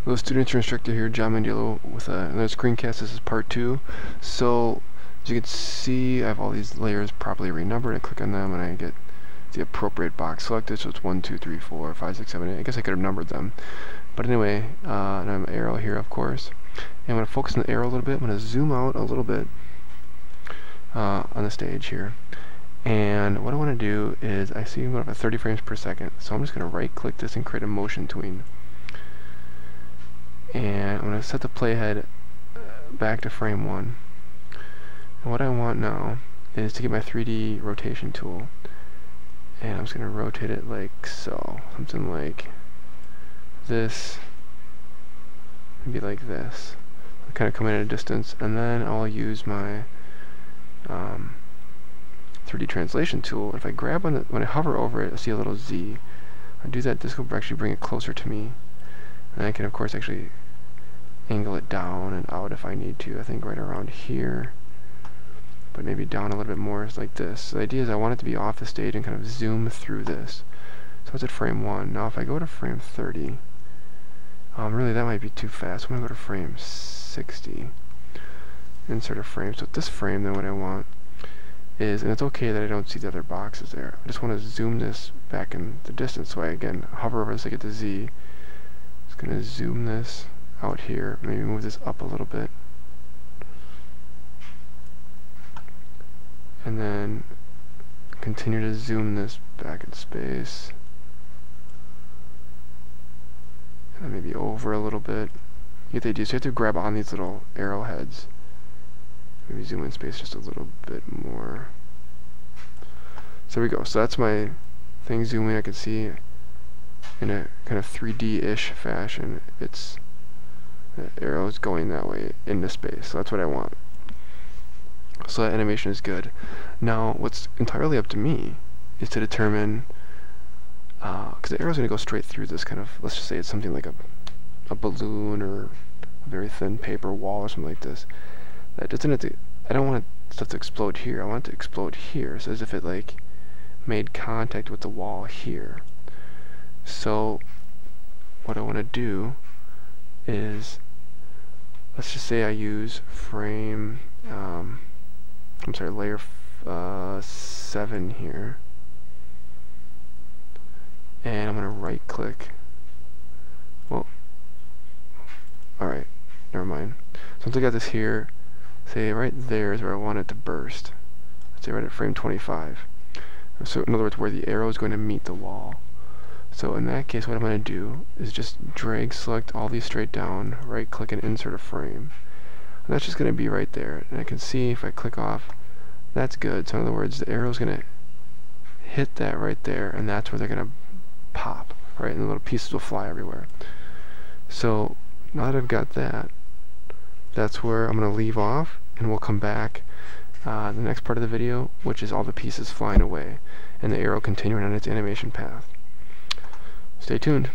Hello students, your instructor here, John Mandillo with another screencast. This is part 2. So, as you can see, I have all these layers properly renumbered. I click on them and I get the appropriate box selected. So it's 1, 2, 3, 4, 5, 6, 7, 8. I guess I could have numbered them. But anyway, and I have an arrow here, of course. And I'm going to focus on the arrow a little bit. I'm going to zoom out a little bit on the stage here. And what I want to do is, I see I'm going to have 30 frames per second. So I'm just going to right click this and create a motion tween. And I'm going to set the playhead back to frame 1. And what I want now is to get my 3D rotation tool, and I'm just going to rotate it like so, something like this, maybe like this. I'll kind of come in at a distance, and then I'll use my 3D translation tool. If I grab on when I hover over it, I see a little Z. I do that, this will actually bring it closer to me, and I can of course actually angle it down and out if I need to. I think right around here, but maybe down a little bit more, like this. So the idea is I want it to be off the stage and kind of zoom through this. So it's at frame 1. Now if I go to frame 30, really that might be too fast. I'm going to go to frame 60, insert a frame. So at this frame, then what I want is, and it's okay that I don't see the other boxes there, I just want to zoom this back in the distance. So I again hover over this, I get the Z. Just going to zoom this out here, maybe move this up a little bit, and then continue to zoom this back in space, and then maybe over a little bit. You get the idea. So you have to grab on these little arrowheads. Maybe zoom in space just a little bit more. So there we go. So that's my thing zooming. I can see in a kind of 3D-ish fashion it's the arrow is going that way into space. So that's what I want. So that animation is good. Now what's entirely up to me is to determine, because the arrow is going to go straight through this kind of, let's just say it's something like a balloon or a very thin paper wall or something like this. That doesn't have to, I don't want stuff to explode here. I want it to explode here, so as if it like made contact with the wall here. So what I want to do is, let's just say I use frame, layer 7 here, and I'm going to right click. Well, alright, never mind. So once I got this here, say right there is where I want it to burst. Let's say right at frame 25. So in other words, where the arrow is going to meet the wall. So in that case, what I'm going to do is just drag select all these straight down, right click and insert a frame. And that's just going to be right there. And I can see if I click off, that's good. So in other words, the arrow is going to hit that right there, and that's where they're going to pop, right? And the little pieces will fly everywhere. So now that I've got that, that's where I'm going to leave off, and we'll come back the next part of the video, which is all the pieces flying away and the arrow continuing on its animation path. Stay tuned.